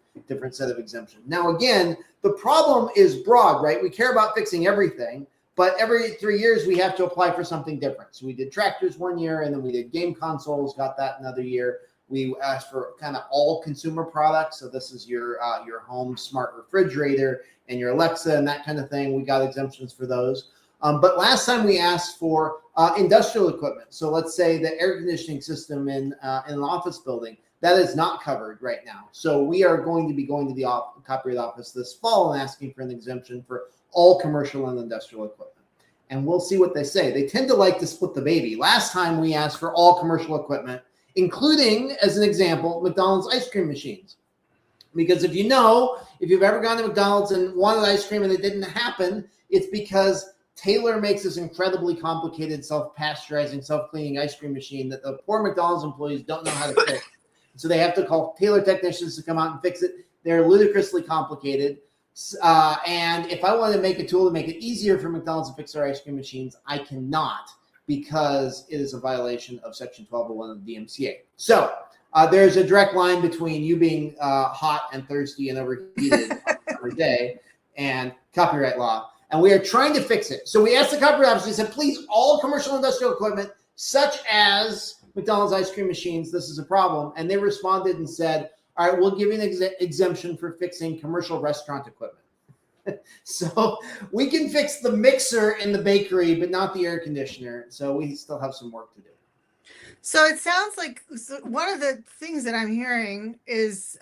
set of exemptions. Now, again, the problem is broad, right? We care about fixing everything, but every 3 years, we have to apply for something different. So we did tractors 1 year, and then we did game consoles, got that another year. We asked for kind of all consumer products. So this is your home smart refrigerator and your Alexa and that kind of thing. We got exemptions for those. But last time we asked for industrial equipment. So let's say the air conditioning system in an office building, that is not covered right now. So we are going to be going to the Copyright Office this fall and asking for an exemption for all commercial and industrial equipment. And we'll see what they say. They tend to like to split the baby. Last time we asked for all commercial equipment, including, as an example, McDonald's ice cream machines. Because if you've ever gone to McDonald's and wanted ice cream and it didn't happen, it's because Taylor makes this incredibly complicated self-pasteurizing, self-cleaning ice cream machine that the poor McDonald's employees don't know how to fix. So they have to call Taylor technicians to come out and fix it. They're ludicrously complicated. And if I wanted to make a tool to make it easier for McDonald's to fix their ice cream machines, I cannot, because it is a violation of Section 1201 of the DMCA. So there's a direct line between you being hot and thirsty and overheated every day and copyright law. And we are trying to fix it. So we asked the Copyright Office, we said, please, all commercial industrial equipment, such as McDonald's ice cream machines, this is a problem. And they responded and said, all right, we'll give you an exemption for fixing commercial restaurant equipment. So we can fix the mixer in the bakery, but not the air conditioner. So we still have some work to do. So it sounds like one of the things that I'm hearing is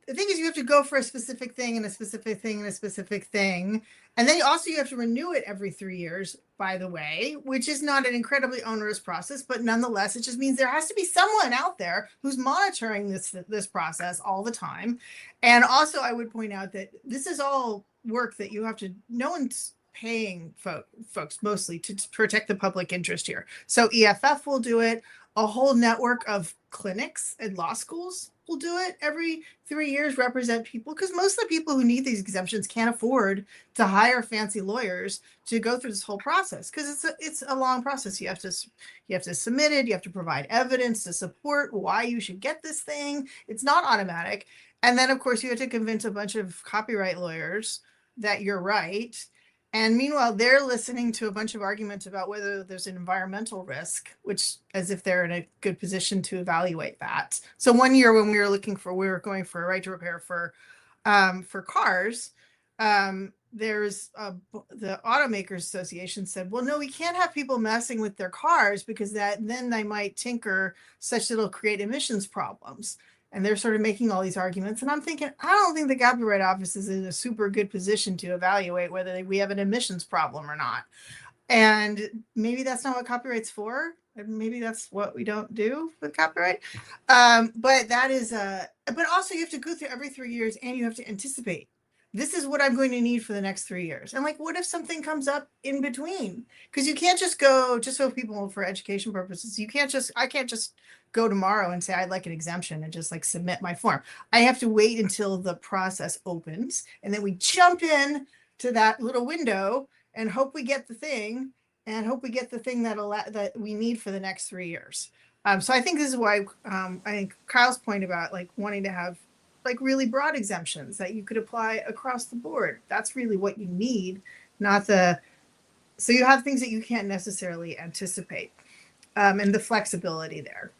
the thing is you have to go for a specific thing and a specific thing and a specific thing. And then also you have to renew it every 3 years, by the way, which is not an incredibly onerous process, but nonetheless, it just means there has to be someone out there who's monitoring this process all the time. And also I would point out that this is all work that you have to, no one's paying folks mostly to protect the public interest here. So EFF will do it. A whole network of clinics and law schools will do it every 3 years, represent people, because most of the people who need these exemptions can't afford to hire fancy lawyers to go through this whole process, because it's a long process. You have to submit it, you have to provide evidence to support why you should get this thing. It's not automatic. And then of course you have to convince a bunch of copyright lawyers that you're right. And meanwhile, they're listening to a bunch of arguments about whether there's an environmental risk, which as if they're in a good position to evaluate that. So 1 year when we were going for a right to repair for cars, there's the Automakers Association said, well, no, we can't have people messing with their cars because then they might tinker such that it'll create emissions problems. And they're sort of making all these arguments. And I'm thinking, I don't think the Copyright Office is in a super good position to evaluate whether we have an emissions problem or not. And maybe that's not what copyright's for. And maybe that's what we don't do with copyright. But that is but also you have to go through every 3 years and you have to anticipate. This is what I'm going to need for the next 3 years. And like, what if something comes up in between? Because you can't just go, just so people for education purposes, I can't just go tomorrow and say, I'd like an exemption and just like submit my form. I have to wait until the process opens. And then we jump in to that little window and hope we get the thing that we need for the next 3 years. So I think this is why I think Kyle's point about like wanting to have like really broad exemptions that you could apply across the board. That's really what you need, so you have things that you can't necessarily anticipate, and the flexibility there.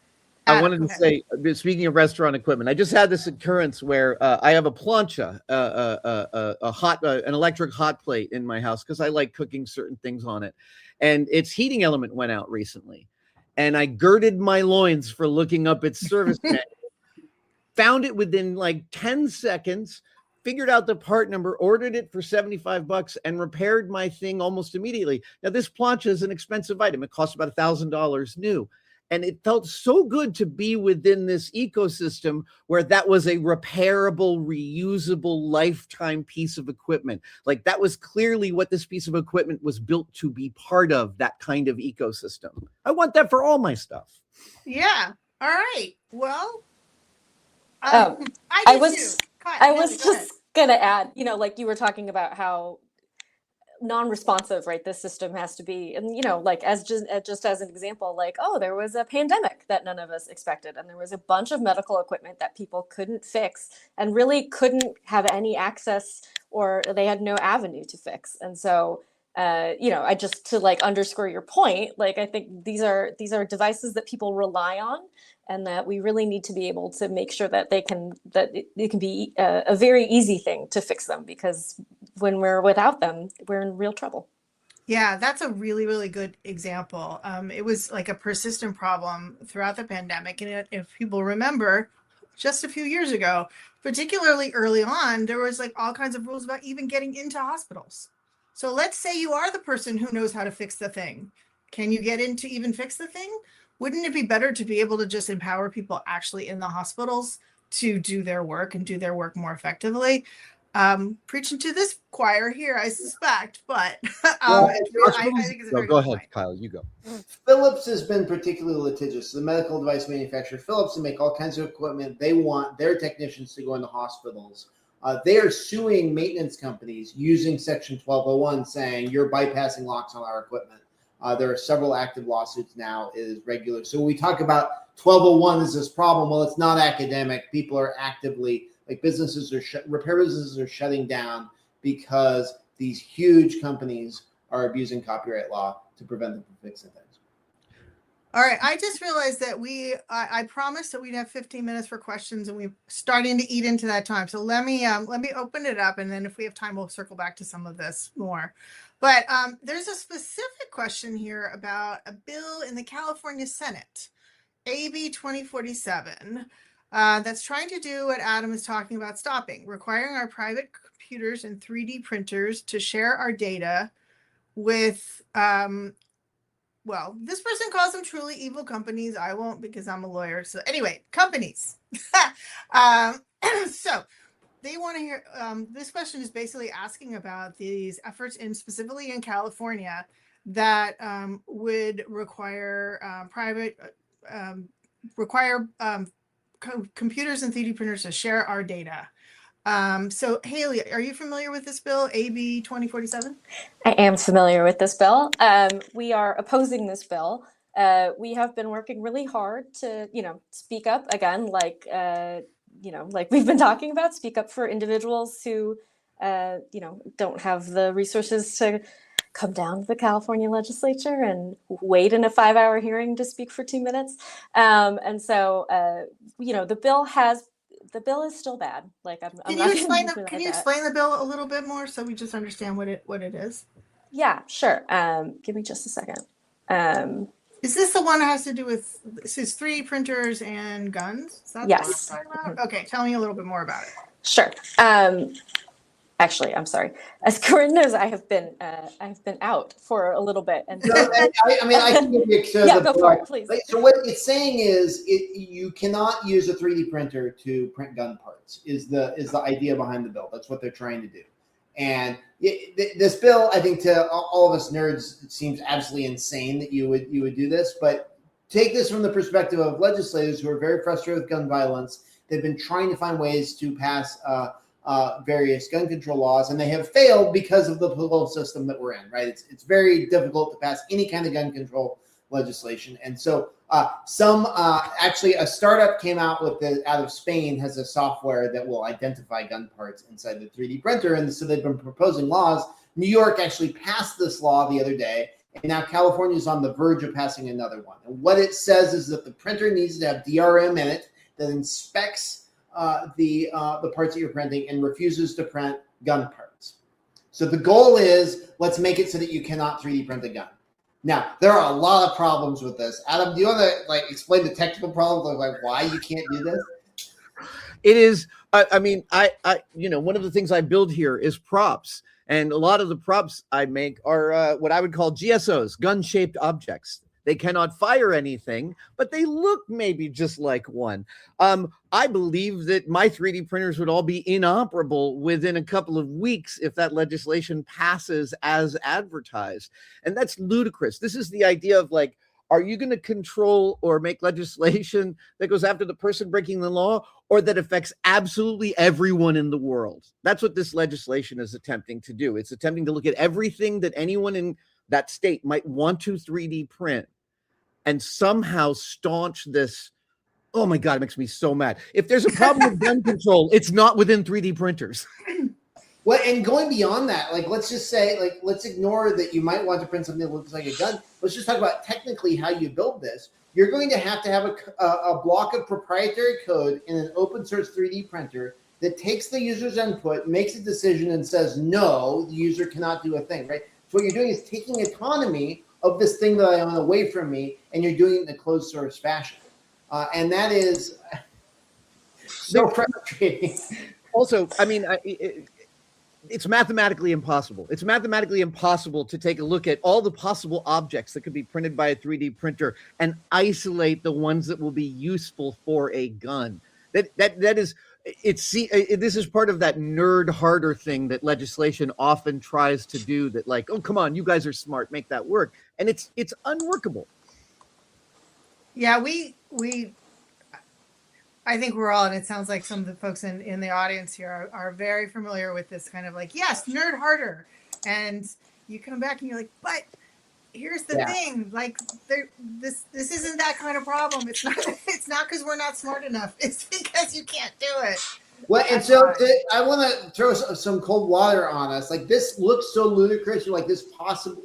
I wanted to say, speaking of restaurant equipment, I just had this occurrence where I have a plancha, an electric hot plate in my house because I like cooking certain things on it. and its heating element went out recently. And I girded my loins for looking up its service manual, found it within like 10 seconds, figured out the part number, ordered it for $75, and repaired my thing almost immediately. Now, this plancha is an expensive item. It costs about $1,000 new. And it felt so good to be within this ecosystem where that was a repairable, reusable, lifetime piece of equipment. Like, that was clearly what this piece of equipment was built to be part of, that kind of ecosystem. I want that for all my stuff. Yeah. All right. Well, I I was Haley, just gonna add, like you were talking about how non-responsive, right, this system has to be, and like as just as an example, like, oh, there was a pandemic that none of us expected, and there was a bunch of medical equipment that people couldn't fix and really couldn't have any access, or they had no avenue to fix. And so I just, to like underscore your point, like I think these are devices that people rely on, and that we really need to be able to make sure that it can be a very easy thing to fix them, because when we're without them, we're in real trouble. Yeah, that's a really, really good example. It was like a persistent problem throughout the pandemic. And if people remember, just a few years ago, particularly early on, there was like all kinds of rules about even getting into hospitals. So let's say you are the person who knows how to fix the thing. Can you get in to even fix the thing? Wouldn't it be better to be able to just empower people actually in the hospitals to do their work and do their work more effectively? Preaching to this choir here, I suspect, but I think it's a very go good ahead, point. Kyle, you go. Philips has been particularly litigious. The medical device manufacturer Philips, to make all kinds of equipment. They want their technicians to go into hospitals. They are suing maintenance companies using Section 1201, saying you're bypassing locks on our equipment. There are several active lawsuits now. It is regular. So when we talk about 1201 is this problem, well, it's not academic. People are actively, like, repair businesses are shutting down because these huge companies are abusing copyright law to prevent them from fixing things. All right, I just realized that I promised that we'd have 15 minutes for questions, and we're starting to eat into that time. So let me open it up, and then if we have time, we'll circle back to some of this more. But there's a specific question here about a bill in the California Senate, AB 2047, that's trying to do what Adam is talking about stopping, requiring our private computers and 3D printers to share our data with well, this person calls them truly evil companies. I won't, because I'm a lawyer. So anyway, companies. So they want to hear, this question is basically asking about these efforts specifically in California that would require computers and 3D printers to share our data. So Haley, are you familiar with this bill, AB 2047? I am familiar with this bill. We are opposing this bill. We have been working really hard to, speak up again, like we've been talking about, speak up for individuals who, don't have the resources to come down to the California legislature and wait in a 5-hour hearing to speak for 2 minutes. And so, the bill is still bad. Like, Can you explain the bill a little bit more so we just understand what it is? Yeah, sure. Give me just a second. Is this the one that has to do with, this is 3D printers and guns? Is that yes. The one I'm talking about? Okay, tell me a little bit more about it. Sure. Actually, I'm sorry. As Corinne knows, I have been out for a little bit, and so, I can give you go for it, please. So what it's saying is, you cannot use a 3D printer to print gun parts. Is the idea behind the bill? That's what they're trying to do. And this bill, I think, to all of us nerds, it seems absolutely insane that you would do this. But take this from the perspective of legislators who are very frustrated with gun violence. They've been trying to find ways to pass various gun control laws, and they have failed because of the political system that we're in, right? It's very difficult to pass any kind of gun control legislation. And so actually a startup came out out of Spain, has a software that will identify gun parts inside the 3D printer. And so they've been proposing laws. New York actually passed this law the other day, and now California is on the verge of passing another one. And what it says is that the printer needs to have DRM in it that inspects the parts that you're printing and refuses to print gun parts. So the goal is, let's make it so that you cannot 3D print a gun. Now, there are a lot of problems with this. Adam, do you want to explain the technical problems of why you can't do this? It is. I mean, I one of the things I build here is props, and a lot of the props I make are what I would call GSOs, gun-shaped objects. They cannot fire anything, but they look maybe just like one. I believe that my 3D printers would all be inoperable within a couple of weeks if that legislation passes as advertised. And that's ludicrous. This is the idea of are you going to control or make legislation that goes after the person breaking the law or that affects absolutely everyone in the world? That's what this legislation is attempting to do. It's attempting to look at everything that anyone in that state might want to 3D print and somehow staunch this. Oh my God, it makes me so mad. If there's a problem with gun control, it's not within 3D printers. Well, and going beyond that, let's just say, let's ignore that you might want to print something that looks like a gun. Let's just talk about technically how you build this. You're going to have a block of proprietary code in an open source 3D printer that takes the user's input, makes a decision, and says, no, the user cannot do a thing, right? So what you're doing is taking autonomy of this thing that I own away from me, and you're doing it in a closed source fashion. And that is so frustrating. Also, I mean, it's mathematically impossible. It's mathematically impossible to take a look at all the possible objects that could be printed by a 3D printer and isolate the ones that will be useful for a gun. This is part of that nerd harder thing that legislation often tries to do, that oh, come on, you guys are smart, make that work. And it's unworkable. Yeah, I think we're all, and it sounds like some of the folks in the audience here are very familiar with this kind of yes, nerd harder. And you come back and you're like, but here's the thing, this isn't that kind of problem. It's not because we're not smart enough. It's because you can't do it. Well, and so I want to throw some cold water on us. This looks so ludicrous. You're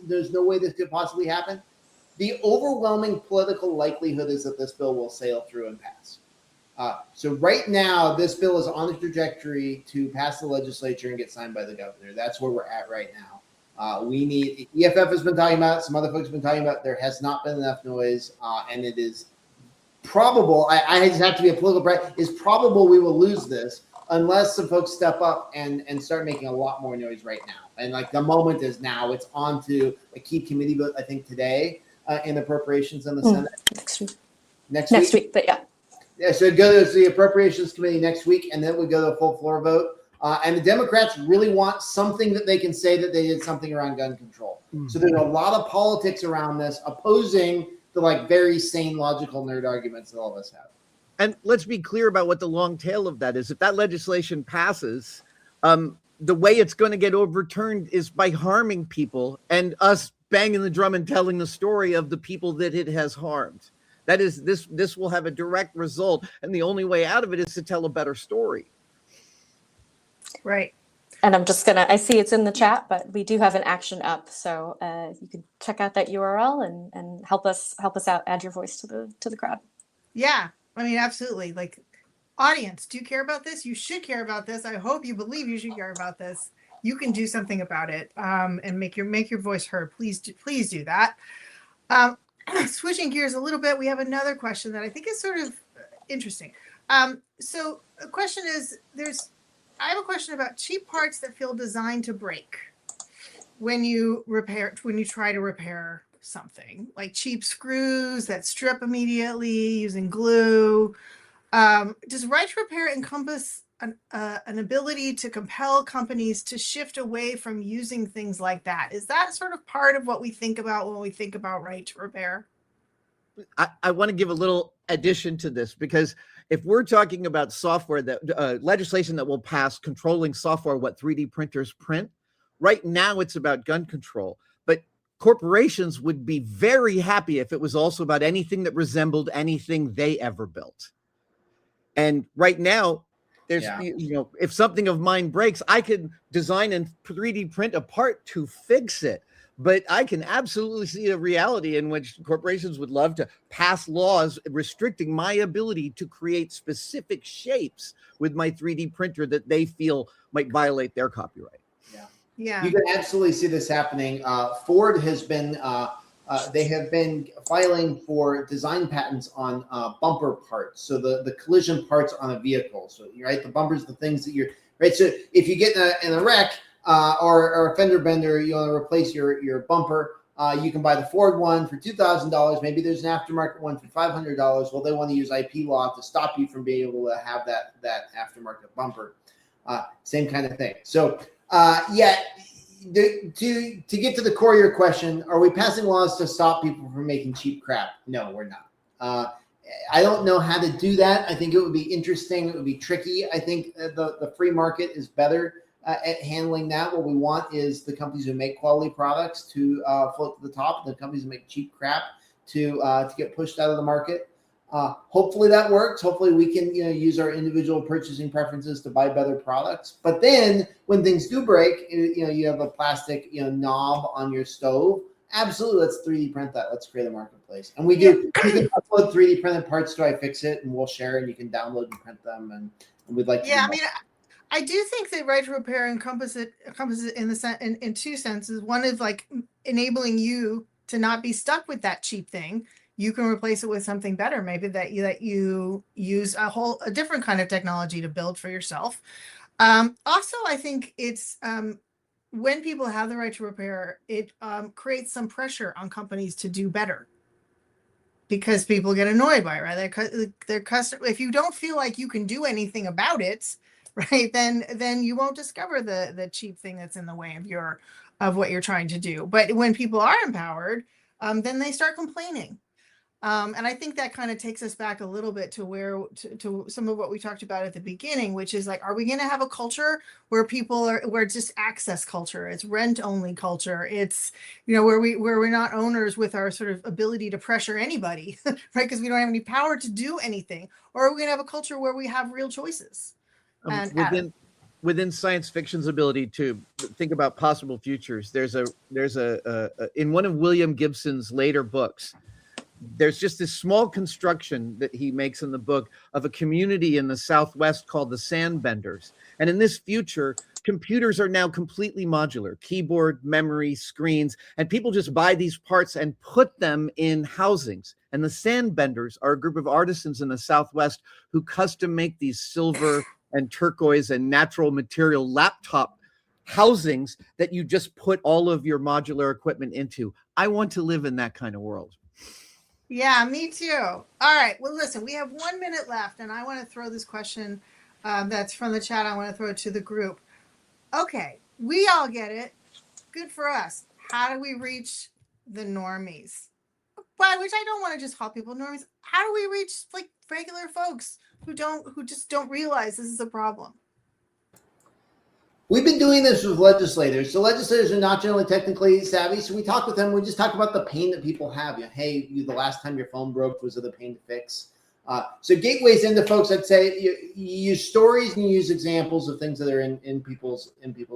there's no way this could possibly happen. The overwhelming political likelihood is that this bill will sail through and pass. So right now, this bill is on the trajectory to pass the legislature and get signed by the governor. That's where we're at right now. EFF has been talking about it. Some other folks have been talking about it. There has not been enough noise, and it is probable. I just have to be a political brag. It's probable we will lose this unless some folks step up and start making a lot more noise right now. And the moment is now. It's on to a key committee vote, I think, today in appropriations in the Senate. Next week, but yeah. Yeah, so it goes to the Appropriations Committee next week, and then we go to a full floor vote. And the Democrats really want something that they can say that they did something around gun control. Mm-hmm. So there's a lot of politics around this, opposing the very sane, logical nerd arguments that all of us have. And let's be clear about what the long tail of that is. If that legislation passes, the way it's going to get overturned is by harming people and us banging the drum and telling the story of the people that it has harmed. That is, this will have a direct result, and the only way out of it is to tell a better story. Right. And I see it's in the chat, but we do have an action up, so you can check out that URL and help us out, add your voice to the crowd. Yeah, I mean, absolutely. Audience, do you care about this? You should care about this. I hope you believe you should care about this. You can do something about it, and make your voice heard. Please do that. Switching gears a little bit, we have another question that I think is sort of interesting. So the question is, I have a question about cheap parts that feel designed to break when you try to repair something, like cheap screws that strip immediately using glue. Does right to repair encompass an ability to compel companies to shift away from using things like that? Is that sort of part of what we think about when we think about right to repair? I want to give a little addition to this, because if we're talking about software that legislation that will pass controlling software, what 3D printers print, right now it's about gun control. But corporations would be very happy if it was also about anything that resembled anything they ever built. And right now, there's, if something of mine breaks, I could design and 3D print a part to fix it. But I can absolutely see a reality in which corporations would love to pass laws restricting my ability to create specific shapes with my 3D printer that they feel might violate their copyright. Yeah. You can absolutely see this happening. Ford has been they have been filing for design patents on bumper parts. So the collision parts on a vehicle. So right, the bumpers, the things that you're right. So if you get in a wreck or a fender bender, you want to replace your bumper. You can buy the Ford one for $2,000. Maybe there's an aftermarket one for $500. Well, they want to use IP law to stop you from being able to have that aftermarket bumper. Same kind of thing. So to get to the core of your question, are we passing laws to stop people from making cheap crap? No, we're not. I don't know how to do that. I think it would be interesting. It would be tricky. I think the free market is better at handling that. What we want is the companies who make quality products to float to the top, the companies who make cheap crap to get pushed out of the market. Hopefully that works. Hopefully we can use our individual purchasing preferences to buy better products. But then when things do break, you have a plastic knob on your stove. Absolutely, let's 3D print that. Let's create a marketplace. And we do. You can upload 3D printed parts to iFixit, and we'll share, and you can download and print them. And we'd like to. Yeah, I mean, I do think that right to repair encompasses it in two senses. One is like enabling you to not be stuck with that cheap thing. You can replace it with something better, maybe that you use a different kind of technology to build for yourself. Also, I think it's when people have the right to repair, it creates some pressure on companies to do better because people get annoyed by it, right? Their customer, if you don't feel like you can do anything about it, right, then you won't discover the cheap thing that's in the way of what you're trying to do. But when people are empowered, then they start complaining. And I think that kind of takes us back a little bit to some of what we talked about at the beginning, which is like, are we going to have a culture where where it's just access culture, it's rent only culture, it's where we're not owners with our sort of ability to pressure anybody, right? Because we don't have any power to do anything. Or are we going to have a culture where we have real choices? And within science fiction's ability to think about possible futures, there's a in one of William Gibson's later books, there's just this small construction that he makes in the book of a community in the Southwest called the Sandbenders. And in this future, computers are now completely modular, keyboard, memory, screens, and people just buy these parts and put them in housings. And the Sandbenders are a group of artisans in the Southwest who custom make these silver and turquoise and natural material laptop housings that you just put all of your modular equipment into. I want to live in that kind of world. Yeah, me too. All right. Well, listen, we have 1 minute left, and I want to throw this question that's from the chat. I want to throw it to the group. Okay, we all get it. Good for us. How do we reach the normies? By which I don't want to just call people normies. How do we reach like regular folks who just don't realize this is a problem? We've been doing this with legislators. So legislators are not generally technically savvy. So we talk with them. We just talk about the pain that people have. Hey, the last time your phone broke, was it a pain to fix? So gateways into folks, I'd say you use stories and you use examples of things that are in people's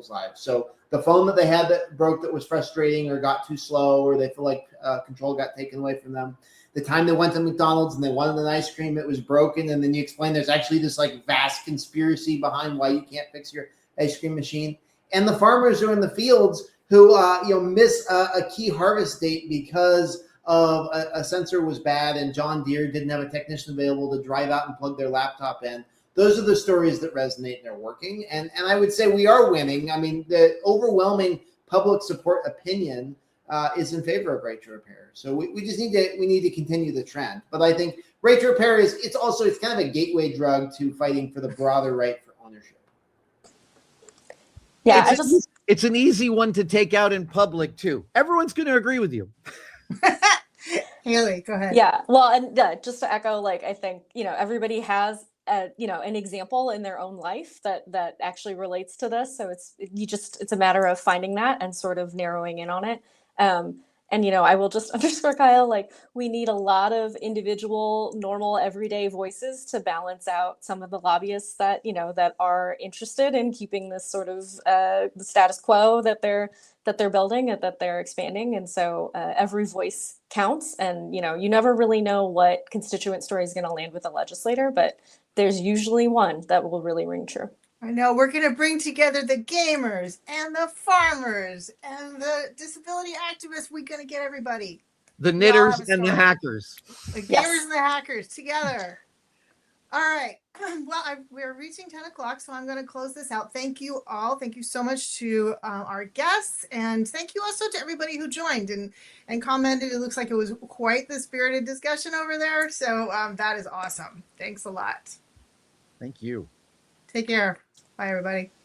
lives. So the phone that they had that broke that was frustrating or got too slow or they feel like control got taken away from them. The time they went to McDonald's and they wanted an ice cream, it was broken. And then you explain there's actually this like vast conspiracy behind why you can't fix your ice cream machine. And the farmers who are in the fields who miss a key harvest date because of a sensor was bad and John Deere didn't have a technician available to drive out and plug their laptop in. Those are the stories that resonate and they're working. And I would say we are winning. I mean, the overwhelming public support opinion is in favor of right to repair. So we just need to continue the trend. But I think right to repair it's kind of a gateway drug to fighting for the broader right for ownership. Yeah, it's an easy one to take out in public too. Everyone's going to agree with you. Haley, go ahead. Yeah, well, and just to echo, like I think everybody has an example in their own life that actually relates to this. So it's a matter of finding that and sort of narrowing in on it. And I will just underscore Kyle, like we need a lot of individual, normal, everyday voices to balance out some of the lobbyists that that are interested in keeping this sort of the status quo that they're building and that they're expanding. And so every voice counts. And you never really know what constituent story is going to land with a legislator, but there's usually one that will really ring true. I know we're going to bring together the gamers and the farmers and the disability activists. We're going to get everybody. The We all knitters have a and the story. hackers. The gamers Yes. and the hackers together. All right. Well, we're reaching 10 o'clock, so I'm going to close this out. Thank you all. Thank you so much to our guests. And thank you also to everybody who joined and commented. It looks like it was quite the spirited discussion over there. So that is awesome. Thanks a lot. Thank you. Take care. Bye, everybody.